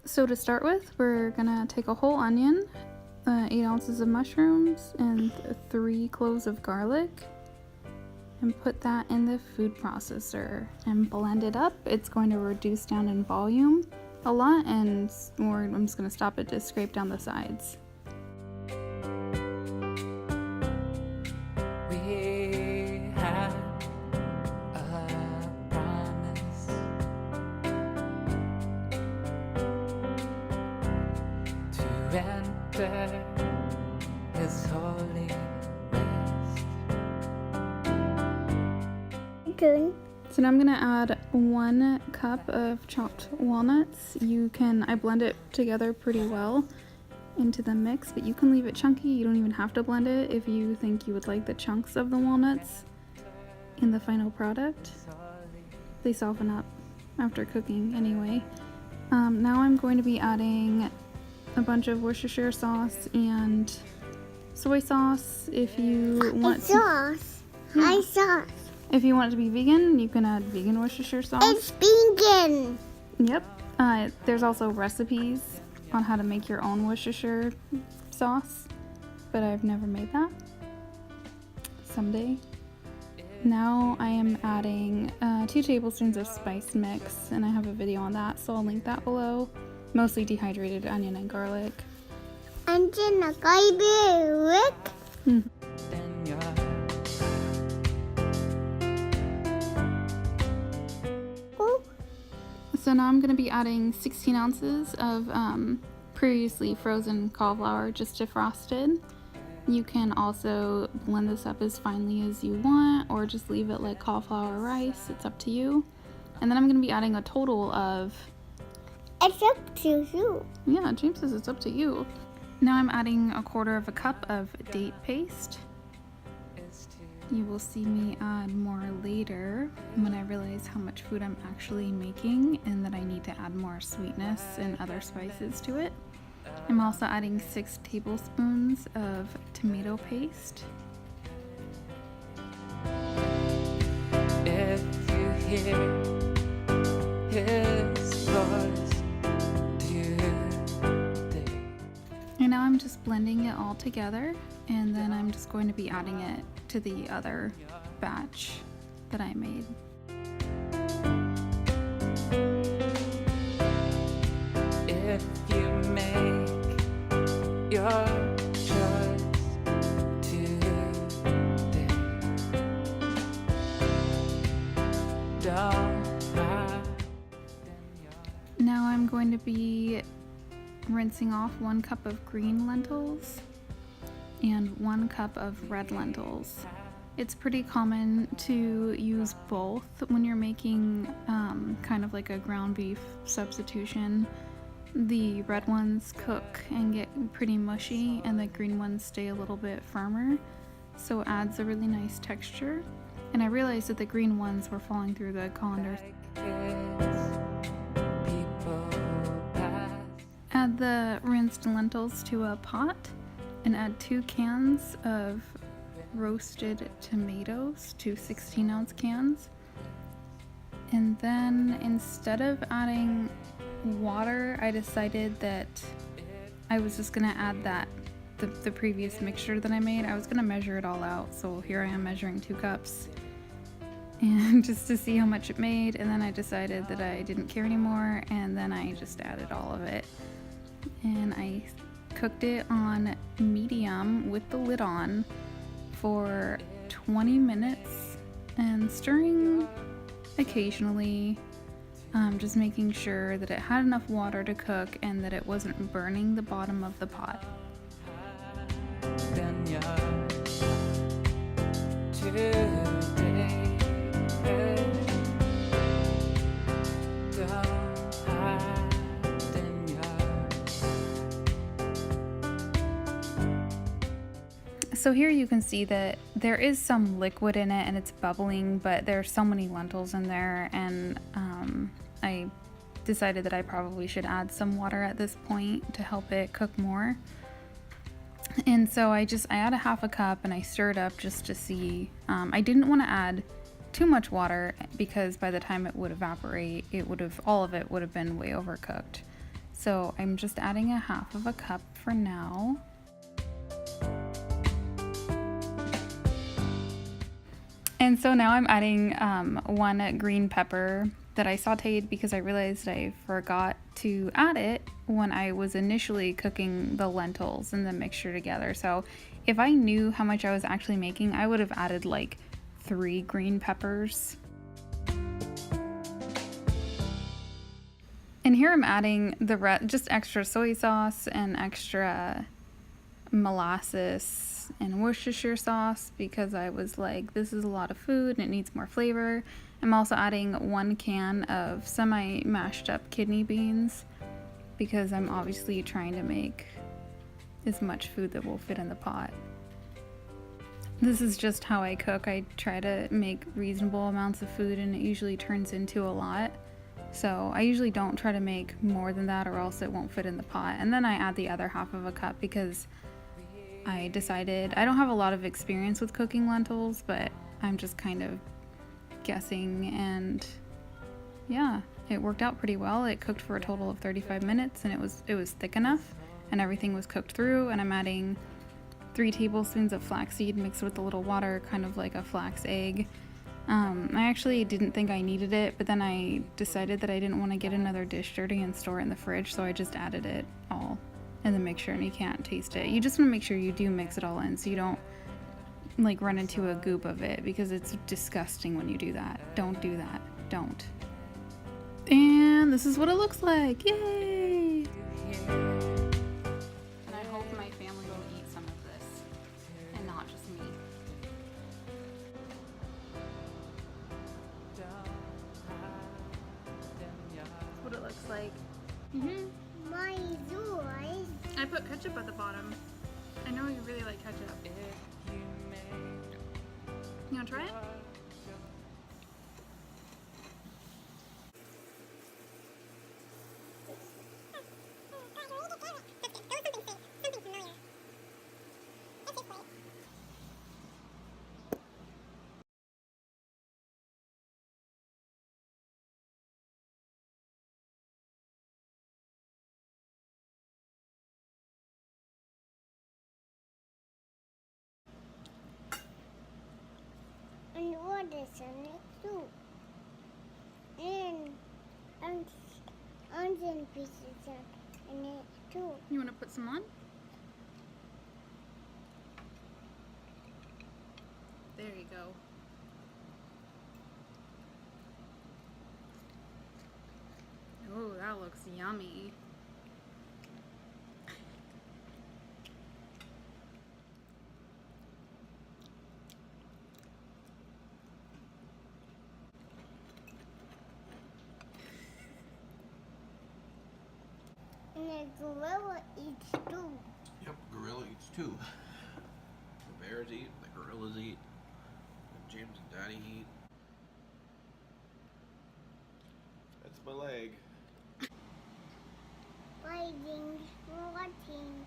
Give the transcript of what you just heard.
So to start with, we're gonna take a whole onion, 8 ounces of mushrooms, and 3 cloves of garlic, and put that in the food processor and blend it up. It's going to reduce down in volume a lot, and I'm just gonna stop it to scrape down the sides. His holy rest. Good. So now I'm gonna add 1 cup of chopped walnuts. I blend it together pretty well into the mix, but you can leave it chunky. You don't even have to blend it if you think you would like the chunks of the walnuts in the final product. They soften up after cooking anyway. Now I'm going to be adding a bunch of Worcestershire sauce and soy sauce. If you want sauce. Yeah. Sauce. If you want it to be vegan, you can add vegan Worcestershire sauce. It's vegan. Yep. There's also recipes on how to make your own Worcestershire sauce, but I've never made that. Someday. Now I am adding 2 tablespoons of spice mix, and I have a video on that, so I'll link that below. Mostly dehydrated onion and garlic. And then a garlic. So now I'm going to be adding 16 ounces of previously frozen cauliflower, just defrosted. You can also blend this up as finely as you want, or just leave it like cauliflower rice. It's up to you. And then I'm going to be adding a total of... It's up to you. Yeah, James says it's up to you. Now I'm adding 1/4 cup of date paste. You will see me add more later when I realize how much food I'm actually making and that I need to add more sweetness and other spices to it. I'm also adding 6 tablespoons of tomato paste. If you hear his voice today. And now I'm just blending it all together, and then I'm just going to be adding it to the other batch that I made. If you make your choice today, don't hide. Now I'm going to be rinsing off 1 cup of green lentils and 1 cup of red lentils. It's pretty common to use both when you're making kind of like a ground beef substitution. The red ones cook and get pretty mushy, and the green ones stay a little bit firmer, so it adds a really nice texture. And I realized that the green ones were falling through the colanders. Add the rinsed lentils to a pot and add 2 cans of roasted tomatoes, 2 16-ounce cans. And then instead of adding water, I decided that I was just gonna add the previous mixture that I made. I was gonna measure it all out, so here I am measuring 2 cups and just to see how much it made, and then I decided that I didn't care anymore, and then I just added all of it. And I cooked it on medium with the lid on for 20 minutes and stirring occasionally, just making sure that it had enough water to cook and that it wasn't burning the bottom of the pot. So here you can see that there is some liquid in it and it's bubbling, but there's so many lentils in there, and I decided that I probably should add some water at this point to help it cook more. And so I add 1/2 cup and I stir it up just to see. I didn't want to add too much water because by the time it would evaporate, all of it would have been way overcooked. So I'm just adding a half of a cup for now. And so now I'm adding 1 green pepper that I sauteed because I realized I forgot to add it when I was initially cooking the lentils and the mixture together. So if I knew how much I was actually making, I would have added like 3 green peppers. And here I'm adding just extra soy sauce and extra molasses and Worcestershire sauce because I was like, this is a lot of food and it needs more flavor. I'm also adding 1 can of semi-mashed up kidney beans because I'm obviously trying to make as much food that will fit in the pot. This is just how I cook. I try to make reasonable amounts of food and it usually turns into a lot. So I usually don't try to make more than that or else it won't fit in the pot. And then I add the other half of a cup because I decided I don't have a lot of experience with cooking lentils, but I'm just kind of guessing, and yeah, it worked out pretty well. It cooked for a total of 35 minutes and it was thick enough and everything was cooked through. And I'm adding 3 tablespoons of flaxseed mixed with a little water, kind of like a flax egg. I actually didn't think I needed it, but then I decided that I didn't want to get another dish dirty and store it in the fridge, so I just added it all in the mixture and you can't taste it. You just want to make sure you do mix it all in so you don't like run into a goop of it because it's disgusting when you do that. Don't do that. Don't. And this is what it looks like. Yay! And I hope my family will eat some of this and not just me. That's what it looks like. My yours. I put ketchup at the bottom. I know you really like ketchup. You wanna try it? And what is in it too? And onion pieces are in it too. You wanna put some on? There you go. Oh, that looks yummy. And the gorilla eats too. Yep, gorilla eats too. The bears eat, the gorillas eat, and James and Daddy eat. That's my leg. Biting, watching.